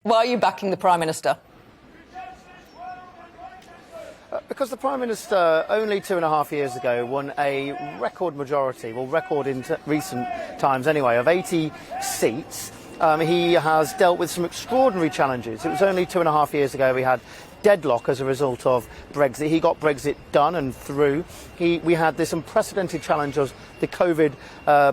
Why are you backing the Prime Minister? Because the Prime Minister only 2.5 years ago won a record majority, well, record in recent times anyway, of 80 seats. He has dealt with some extraordinary challenges. It was only 2.5 years ago we had deadlock as a result of Brexit. He got Brexit done and through. We had this unprecedented challenge of the COVID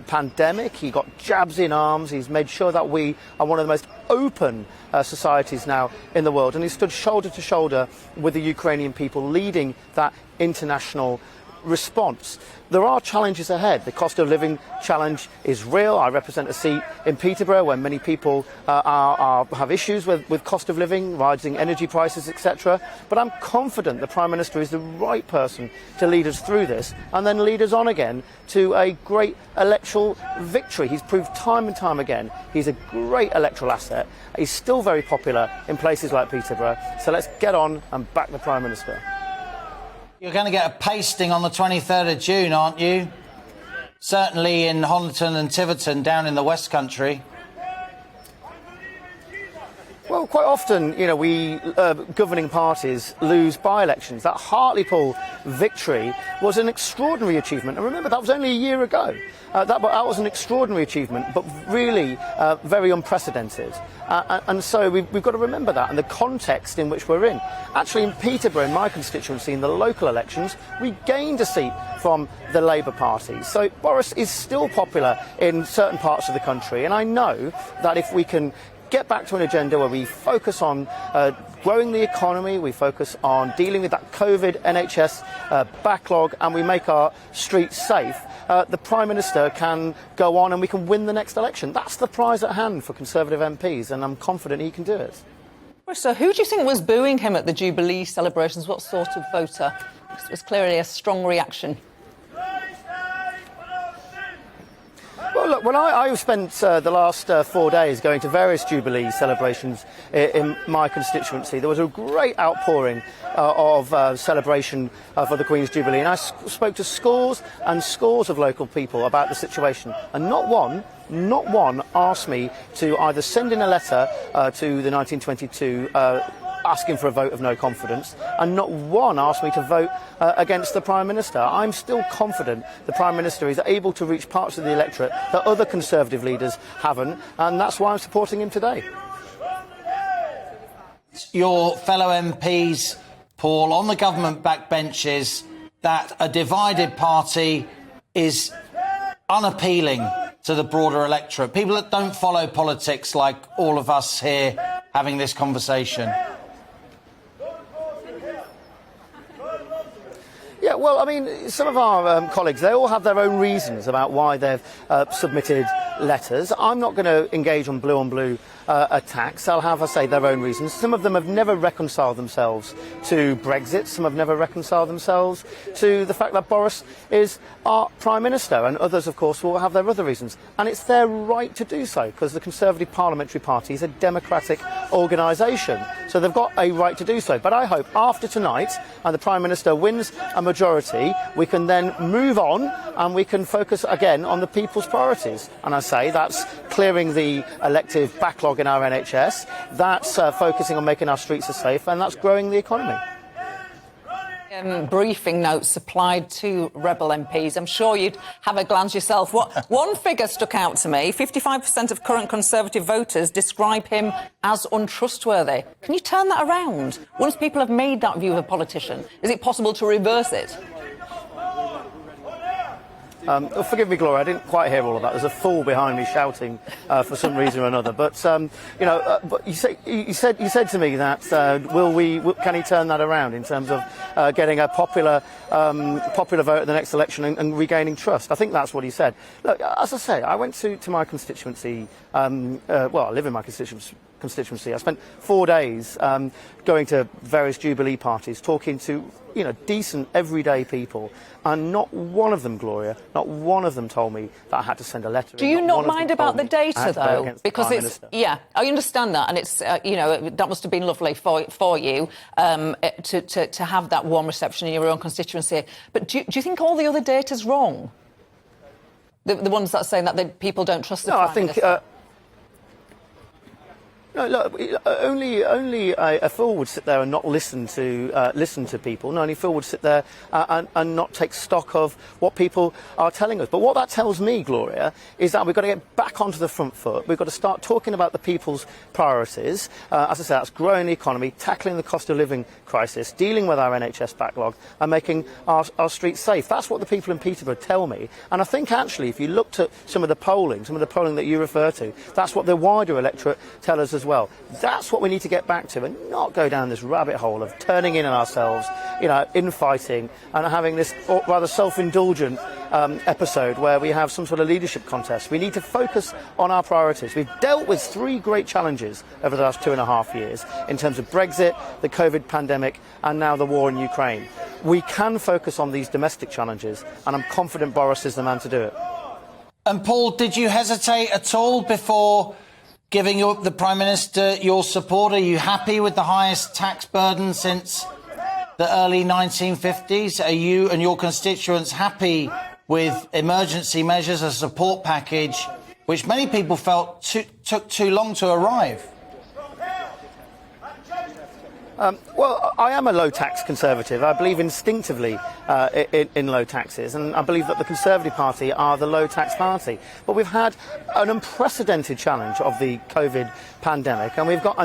pandemic. He got jabs in arms. He's made sure that we are one of the most open societies now in the world. And he stood shoulder to shoulder with the Ukrainian people, leading that international response. There are challenges ahead. The cost of living challenge is real. I represent a seat in Peterborough where many people have issues with cost of living, rising energy prices, etc. But I'm confident the Prime Minister is the right person to lead us through this and then lead us on again to a great electoral victory. He's proved time and time again he's a great electoral asset. He's still very popular in places like Peterborough. So let's get on and back the Prime Minister. You're going to get a pasting on the 23rd of June, aren't you? Certainly in Honiton and Tiverton, down in the West Country. Well, quite often, we governing parties lose by-elections. That Hartlepool victory was an extraordinary achievement. And remember, that was only a year ago. That was an extraordinary achievement, but really very unprecedented. And so we've got to remember that and the context in which we're in. Actually, in Peterborough, in my constituency, in the local elections, we gained a seat from the Labour Party. So Boris is still popular in certain parts of the country. And I know that if we can get back to an agenda where we focus on growing the economy, we focus on dealing with that COVID NHS backlog, and we make our streets safe, the Prime Minister can go on and we can win the next election. That's the prize at hand for Conservative MPs, and I'm confident he can do it. So who do you think was booing him at the Jubilee celebrations? What sort of voter? It was clearly a strong reaction. Well, look, when I've spent the last 4 days going to various Jubilee celebrations in my constituency, there was a great outpouring of celebration for the Queen's Jubilee. And I spoke to scores and scores of local people about the situation. And not one asked me to either send in a letter to the 1922 asking for a vote of no confidence, and not one asked me to vote against the Prime Minister. I'm still confident the Prime Minister is able to reach parts of the electorate that other Conservative leaders haven't, and that's why I'm supporting him today. Your fellow MPs, Paul, on the government backbenches, that a divided party is unappealing to the broader electorate. People that don't follow politics like all of us here having this conversation. Yeah, well, I mean, some of our colleagues, they all have their own reasons about why they've submitted letters. I'm not going to engage on blue-on-blue attacks. They'll have, I say, their own reasons. Some of them have never reconciled themselves to Brexit. Some have never reconciled themselves to the fact that Boris is our Prime Minister. And others, of course, will have their other reasons. And it's their right to do so, because the Conservative Parliamentary Party is a democratic organisation. So they've got a right to do so. But I hope after tonight, and the Prime Minister wins a majority, we can then move on and we can focus again on the people's priorities. And I say that's clearing the elective backlog in our NHS, that's focusing on making our streets safe, and that's growing the economy. Briefing notes supplied to Rebel MPs. I'm sure you'd have a glance yourself. One figure stuck out to me. 55% of current Conservative voters describe him as untrustworthy. Can you turn that around? Once people have made that view of a politician, is it possible to reverse it? Forgive me, Gloria, I didn't quite hear all of that. There's a fool behind me shouting for some reason or another. But but you said to me that can he turn that around in terms of getting a popular vote at the next election and regaining trust? I think that's what he said. Look, as I say, I went to my constituency. I live in my constituency. I spent 4 days going to various Jubilee parties, talking to decent everyday people, and not one of them, Gloria, not one of them told me that I had to send a letter. Do you not mind about the data, though? Because it's, I understand that, and it's, that must have been lovely for you to have that warm reception in your own constituency. But do you think all the other data's wrong? The ones that are saying that people don't trust the Prime Minister? No, look, only a fool would sit there and not listen to people. No, only a fool would sit there and not take stock of what people are telling us. But what that tells me, Gloria, is that we've got to get back onto the front foot. We've got to start talking about the people's priorities. As I say, that's growing the economy, tackling the cost of living crisis, dealing with our NHS backlog, and making our streets safe. That's what the people in Peterborough tell me. And I think actually, if you looked at some of the polling that you refer to, that's what the wider electorate tell us as well. That's what we need to get back to, and not go down this rabbit hole of turning in on ourselves, infighting and having this rather self-indulgent episode where we have some sort of leadership contest. We need to focus on our priorities. We've dealt with three great challenges over the last 2.5 years in terms of Brexit, the COVID pandemic, and now the war in Ukraine. We can focus on these domestic challenges, and I'm confident Boris is the man to do it. And Paul, did you hesitate at all before giving the Prime Minister your support? Are you happy with the highest tax burden since the early 1950s? Are you and your constituents happy with emergency measures, a support package, which many people felt took too long to arrive? Well, I am a low-tax Conservative. I believe instinctively in low taxes, and I believe that the Conservative Party are the low-tax party. But we've had an unprecedented challenge of the COVID pandemic, and we've got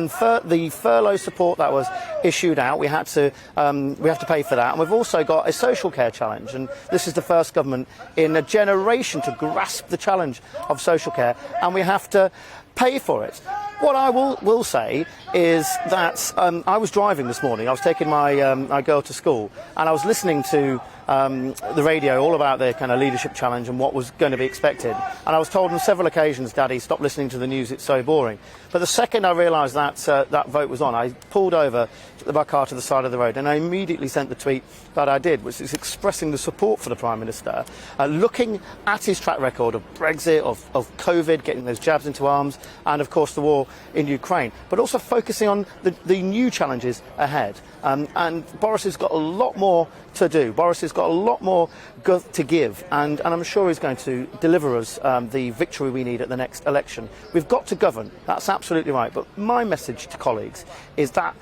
the furlough support that was issued out. We have to pay for that, and we've also got a social care challenge. And this is the first government in a generation to grasp the challenge of social care, and we have to pay for it. What I will say is that I was driving this morning. I was taking my girl to school, and I was listening to the radio all about the kind of leadership challenge and what was going to be expected. And I was told on several occasions, Daddy, stop listening to the news, it's so boring. But the second I realised that that vote was on, I pulled over my car to the side of the road, and I immediately sent the tweet that I did, which is expressing the support for the Prime Minister, looking at his track record of Brexit, of COVID, getting those jabs into arms, and of course the war in Ukraine, but also focusing on the new challenges ahead. And Boris has got a lot more to do. Boris has got a lot more to give, and I'm sure he's going to deliver us the victory we need at the next election. We've got to govern, that's absolutely right, but my message to colleagues is that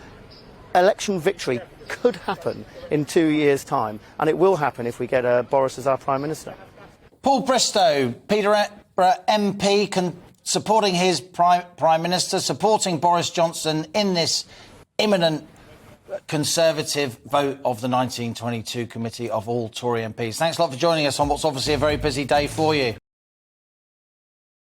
election victory could happen in 2 years' time, and it will happen if we get Boris as our Prime Minister. Paul Bristow, Peterborough MP, supporting his Prime Minister, supporting Boris Johnson in this imminent Conservative vote of the 1922 Committee of all Tory MPs. Thanks a lot for joining us on what's obviously a very busy day for you.